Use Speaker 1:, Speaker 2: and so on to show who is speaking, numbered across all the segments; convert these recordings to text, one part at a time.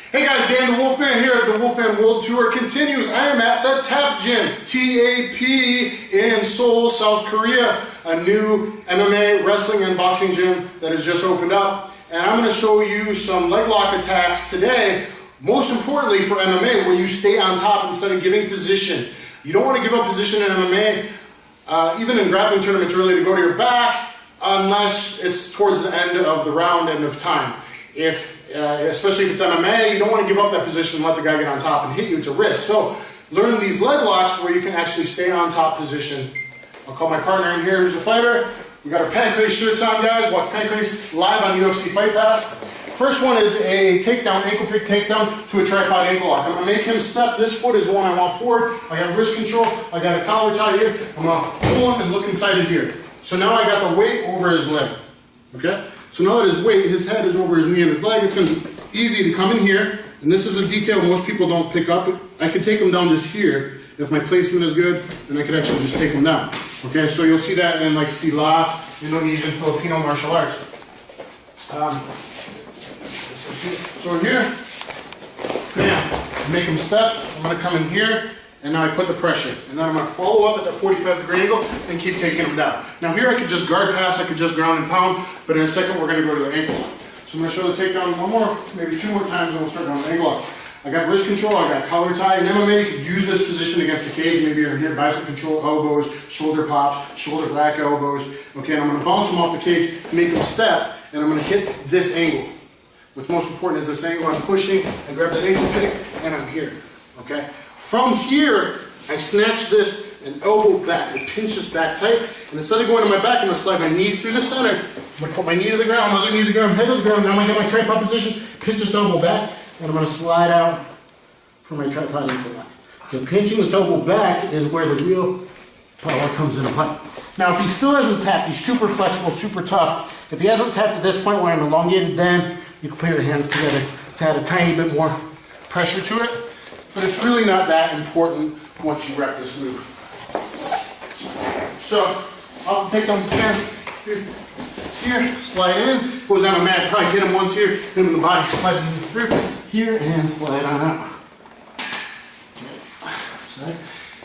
Speaker 1: Hey guys, Dan the Wolfman here at the Wolfman World Tour continues. I am at the TAP Gym, TAP, in Seoul, South Korea, a new MMA, wrestling, and boxing gym that has just opened up. And I'm going to show you some leg lock attacks today, most importantly for MMA, where you stay on top instead of giving position. You don't want to give up position in MMA, even in grappling tournaments, really, to go to your back, unless it's towards the end of the round, end of time. Especially if it's MMA, you don't want to give up that position and let the guy get on top and hit you. It's a risk. So learn these leg locks where you can actually stay on top position. I'll call my partner in here who's a fighter. We got our Pancrase shirts on, guys. Watch Pancrase live on UFC Fight Pass. First one is a takedown, ankle pick takedown to a tripod ankle lock. I'm going to make him step. This foot is the one I want forward. I got wrist control. I got a collar tie here. I'm going to pull him and look inside his ear. So now I got the weight over his leg. Okay? So now that his head is over his knee and his leg, it's going to be easy to come in here. And this is a detail most people don't pick up. I could take him down just here if my placement is good, and I could actually just take him down. Okay, so you'll see that in like Silat, Indonesian, Filipino martial arts. So here, bam, make him step. I'm going to come in here. And now I put the pressure. And then I'm going to follow up at that 45-degree angle and keep taking him down. Now here I could just guard pass, I could just ground and pound, but in a second we're going to go to the ankle lock. So I'm going to show the takedown one more, maybe two more times, and we'll start down the ankle lock. I got wrist control, I got collar tie. In MMA, you could use this position against the cage. Maybe you're here, bicep control, elbows, shoulder pops, shoulder back elbows. Okay, and I'm going to bounce him off the cage, make him step, and I'm going to hit this angle. What's most important is this angle. I'm pushing, I grab that ankle pick, and I'm here. Okay? From here, I snatch this and elbow back. It pinches back tight. And instead of going to my back, I'm going to slide my knee through the center. I'm going to put my knee to the ground, other knee to the ground, head to the ground. Now I'm going to get my tripod position, pinch this elbow back, and I'm going to slide out for my tripod ankle lock. So pinching this elbow back is where the real power comes into play. Now, if he still hasn't tapped, he's super flexible, super tough. If he hasn't tapped at this point where I'm elongated, then you can put your hands together to add a tiny bit more pressure to it. But it's really not that important once you wrap this move. So, I'll take down the here, slide in, goes down a mat, probably hit him once here, hit him in the body, slide him through here, and slide on out. Okay.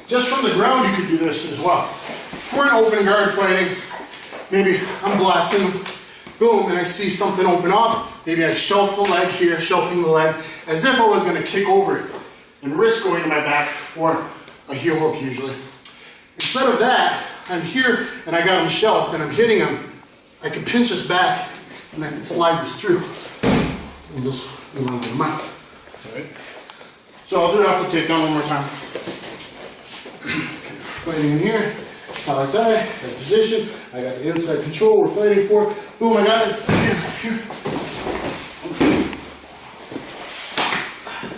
Speaker 1: Just from the ground you could do this as well. For an open guard fighting, maybe I'm blasting, boom, and I see something open up, maybe I shelf the leg here, shelving the leg, as if I was going to kick over it. And risk going to my back for a heel hook usually. Instead of that, I'm here and I got him shelved and I'm hitting him. I can pinch this back and I can slide this through. And just elongate him out. So I'll do it off the takedown one more time. Fighting in here, collar tie, that position. I got the inside control we're fighting for. Boom, I got it. Here.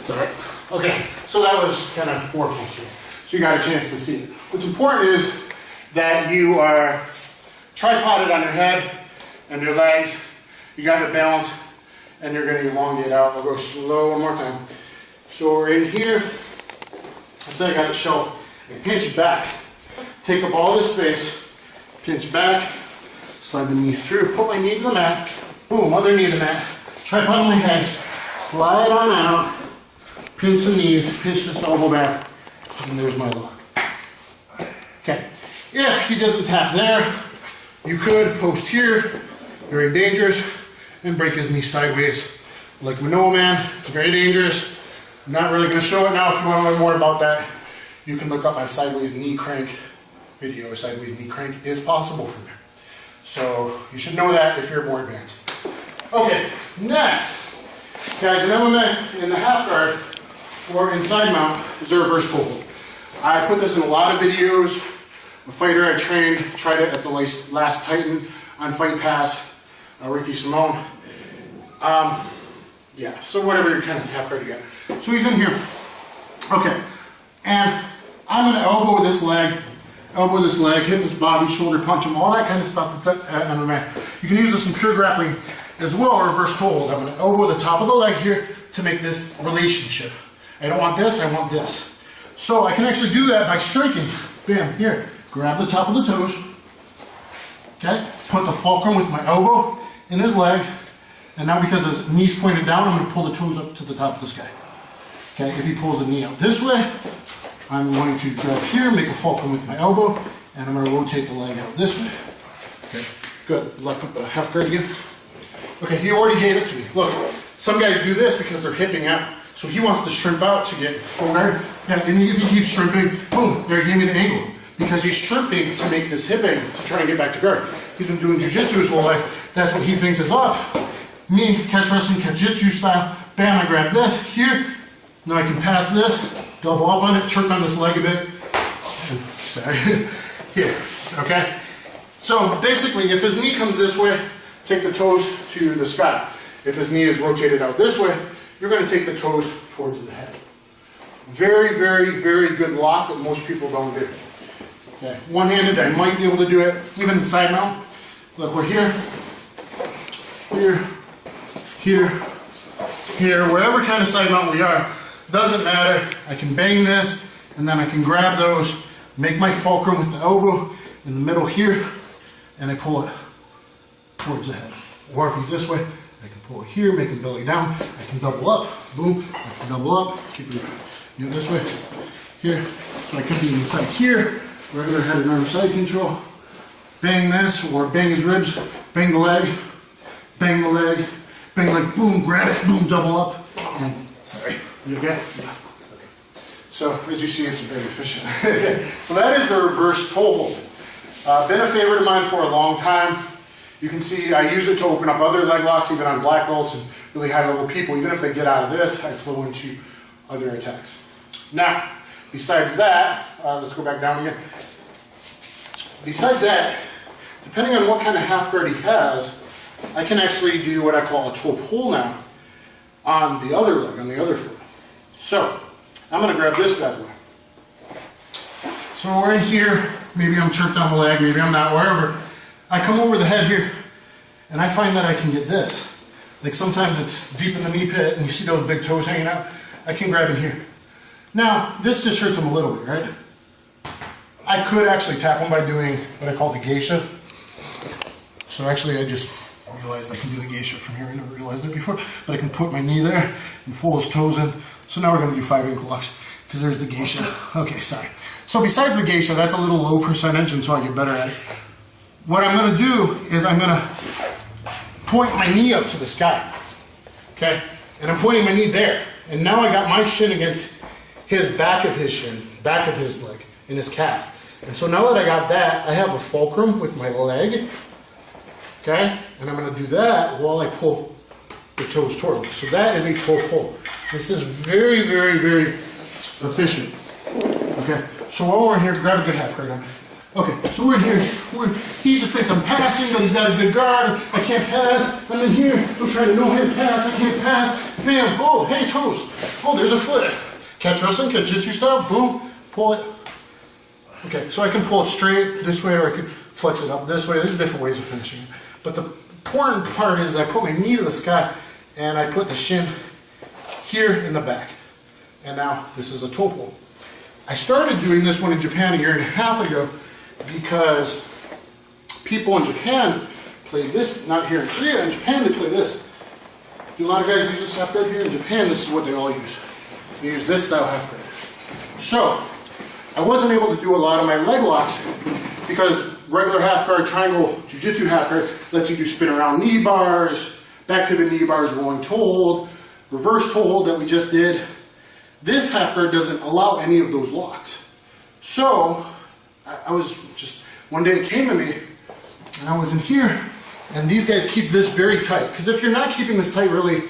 Speaker 1: Sorry. Okay, so that was kind of more closer. So you got a chance to see it. What's important is that you are tripoded on your head and your legs. You got your balance, and you're going to elongate out. I'll go slow one more time. So we're in here. Let's say I got it shelved. I pinch back. Take up all this space. Pinch back. Slide the knee through. Put my knee to the mat. Boom, other knee to the mat. Tripod on my head. Slide on out. Pinch the knees, pinch this elbow back, and there's my lock. Okay, if he doesn't tap there, you could post here, very dangerous, and break his knee sideways. Like Manoa Man, it's very dangerous. I'm not really going to show it now. If you want to learn more about that, you can look up my sideways knee crank video. A sideways knee crank is possible from there. So you should know that if you're more advanced. Okay, next, guys, in MMA, in the half guard, or inside mount is a reverse pull hold. I put this in a lot of videos. A fighter I trained tried it at the last Titan on Fight Pass, Ricky Simone. Yeah, so whatever kind of half guard you got. So he's in here. Okay, and I'm going to elbow this leg, hit this body, shoulder punch him, all that kind of stuff at MMA. You can use this in pure grappling as well, or reverse pull hold. I'm going to elbow the top of the leg here to make this relationship. I don't want this, I want this. So I can actually do that by striking. Bam, here. Grab the top of the toes. Okay? Put the fulcrum with my elbow in his leg. And now because his knee's pointed down, I'm going to pull the toes up to the top of this guy. Okay, if he pulls the knee out this way, I'm going to grab here, make a fulcrum with my elbow, and I'm going to rotate the leg out this way. Okay, good. Lock up the half guard again. Okay, he already gave it to me. Look, some guys do this because they're hipping out. So he wants to shrimp out to get full guard. Yeah, and if he keeps shrimping, boom, there he gave me the angle. Because he's shrimping to make this hipping to try and get back to guard. He's been doing jiu-jitsu his whole life. That's what he thinks is up. Me, catch wrestling, catch-jitsu style. Bam, I grab this here. Now I can pass this, double up on it, turn on this leg a bit. And, sorry, here, okay? So basically, if his knee comes this way, take the toes to the sky. If his knee is rotated out this way, you're going to take the toes towards the head. Very, very, very good lock that most people don't do. Okay. One-handed, I might be able to do it, even side mount. Look, we're here, here, here, here, wherever kind of side mount we are, doesn't matter. I can bang this, and then I can grab those, make my fulcrum with the elbow in the middle here, and I pull it towards the head. Or if he's this way, I can pull it here, make him belly down. I can double up, boom, I can double up, keep it this way, here. So I could be inside here, regular head and arm side control. Bang this, or bang his ribs, bang the leg, bang the leg, bang the leg, boom, grab it, boom, double up, and sorry, you okay? Yeah. Okay. So as you see, it's very efficient. So that is the reverse toe hold. Been a favorite of mine for a long time. You can see I use it to open up other leg locks, even on black belts and really high level people. Even if they get out of this, I flow into other attacks. Now, besides that, let's go back down again. Besides that, depending on what kind of half guard he has, I can actually do what I call a toe pull now on the other leg, on the other foot. So, I'm going to grab this bad boy. So we're in here, maybe I'm jerked down the leg, maybe I'm not, wherever. I come over the head here, and I find that I can get this. Like sometimes it's deep in the knee pit, and you see those big toes hanging out. I can grab in here. Now, this just hurts him a little bit, right? I could actually tap him by doing what I call the geisha. So actually, I just realized I can do the geisha from here. I never realized that before. But I can put my knee there and pull his toes in. So now we're going to do 5 ankle locks, because there's the geisha. Okay, sorry. So besides the geisha, that's a little low percentage until I get better at it. What I'm going to do is I'm going to point my knee up to the sky. Okay? And I'm pointing my knee there. And now I got my shin against his back of his shin, back of his leg, and his calf. And so now that I got that, I have a fulcrum with my leg. Okay? And I'm going to do that while I pull the toes toward me. So that is a toe pull. This is very, very, very efficient. Okay? So while we're in here, grab a good half guard on me. Okay, so we're in here. He just thinks I'm passing, but he's got a good guard. I can't pass. I'm in here. I'm trying to no-hand pass. I can't pass. Bam. Oh, hey, toes. Oh, there's a foot. Catch wrestling, catch-jitsu style. Boom. Pull it. Okay, so I can pull it straight this way, or I could flex it up this way. There's different ways of finishing it. But the important part is I put my knee to the sky, and I put the shin here in the back. And now this is a toe pull. I started doing this one in Japan a year and a half ago, because people in Japan play this, not here in Korea. In Japan, they play this. Do a lot of guys use this half guard here? In Japan, this is what they all use. They use this style half guard. So, I wasn't able to do a lot of my leg locks because regular half guard, triangle, jiu-jitsu half guard lets you do spin around knee bars, back pivot knee bars, rolling toe hold, reverse toe hold that we just did. This half guard doesn't allow any of those locks. So, I was just, one day it came to me, and I was in here, and these guys keep this very tight. Because if you're not keeping this tight, really,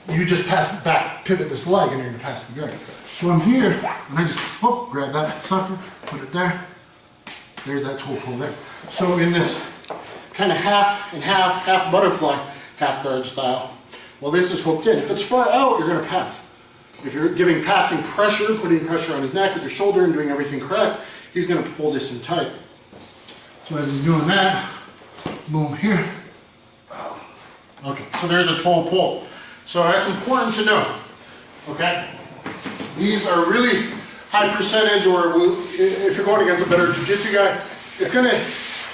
Speaker 1: you just pass it back, pivot this leg, and you're going to pass the guard. So I'm here, and I just, oh, grab that sucker, put it there. There's that toe pull there. So in this kind of half and half, half butterfly, half guard style, well, this is hooked in. If it's far out, you're going to pass. If you're giving passing pressure, putting pressure on his neck with your shoulder and doing everything correct, he's going to pull this in tight. So as he's doing that, boom, here. Okay, so there's a toe pull. So that's important to know, okay? These are really high percentage, or if you're going against a better jiu-jitsu guy, it's going to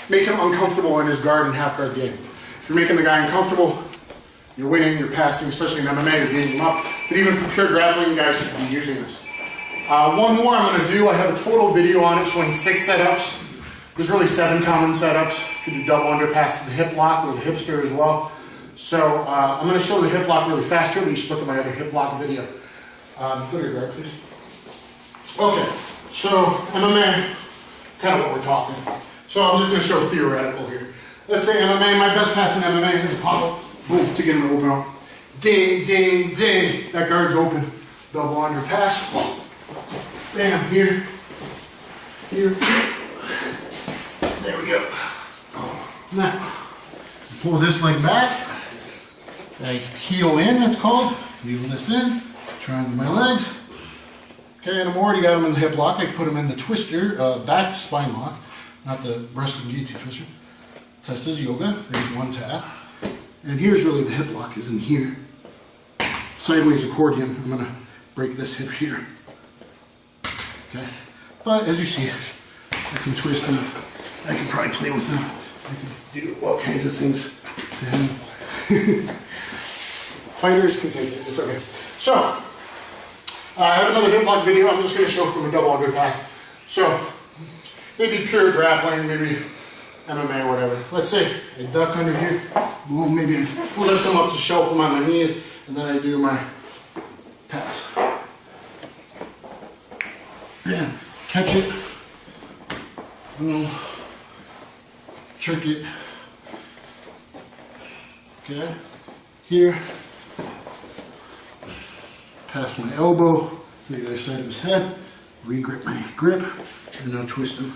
Speaker 1: make him uncomfortable in his guard and half guard game. If you're making the guy uncomfortable, you're winning, you're passing, especially in MMA, you're beating them up. But even for pure grappling, you guys should be using this. One more I'm going to do, I have a total video on it showing 6 setups. There's really 7 common setups. You can do double underpass to the hip lock or the hipster as well. So I'm going to show the hip lock really fast here, but you should look at my other hip lock video. Go to your guard, please. Okay, so MMA, kind of what we're talking about. So I'm just going to show theoretical here. Let's say MMA, my best pass in MMA is a pop-up, boom, to get him to open up. Ding, ding, ding, that guard's open. Double underpass, bam, here, here. There we go. Now, pull this leg back. I heel in, it's called. Heel this in. Triangle my legs. Okay, and I'm already got them in the hip lock. I can put them in the twister, back spine lock, not the wrestling DT twister. Test is yoga. There's one tap. And here's really the hip lock is in here. Sideways accordion. I'm going to break this hip here. Okay. But as you see, I can twist them. I can probably play with them. I can do all kinds of things to him. Fighters can take it. It's okay. So, I have another hip lock video. I'm just going to show from a double underpass. So, maybe pure grappling, maybe MMA, whatever. Let's say I duck under here. Well, maybe we'll lift them up to shelf them on my knees, and then I do my pass. Yeah, catch it. Trick it. Okay, here. Pass my elbow to the other side of his head. Re-grip my grip, and now twist him.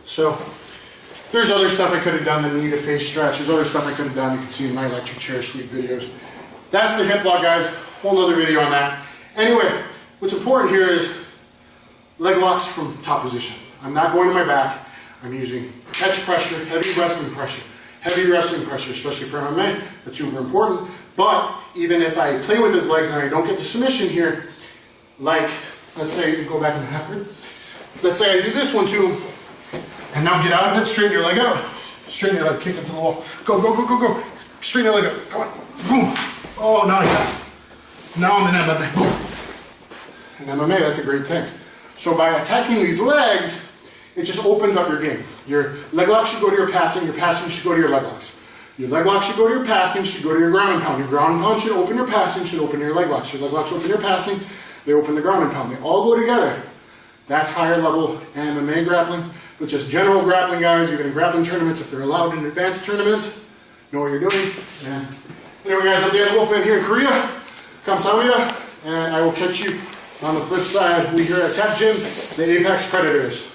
Speaker 1: So, there's other stuff I could have done, the knee to face stretch. There's other stuff I could have done. You can see in my electric chair sweep videos. That's the hip lock, guys. Whole other video on that. Anyway, what's important here is leg locks from top position. I'm not going to my back. I'm using catch pressure, heavy wrestling pressure. Heavy wrestling pressure, especially for MMA. That's super important. But even if I play with his legs and I don't get the submission here, like, let's say you go back in the half guard. Let's say I do this one too. And now get out of it, straighten your leg out. Straighten your leg, kick it to the wall. Go, go, go, go, go. Straighten your leg out. Come on. Boom. Oh, now I passed. Now I'm in MMA. Boom. In MMA, that's a great thing. So by attacking these legs, it just opens up your game. Your leg lock should go to your passing should go to your leg locks. Your leg lock should go to your passing, should go to your ground and pound. Your ground and pound should open your passing, should open your leg locks. Your leg locks open your passing, they open the ground and pound. They all go together. That's higher level MMA grappling. But just general grappling, guys, even in grappling tournaments, if they're allowed in advanced tournaments, know what you're doing. And anyway, guys, I'm DanTheWolfman here in Korea. Kamsahamnida, and I will catch you on the flip side. We here at Tech Gym, the Apex Predators.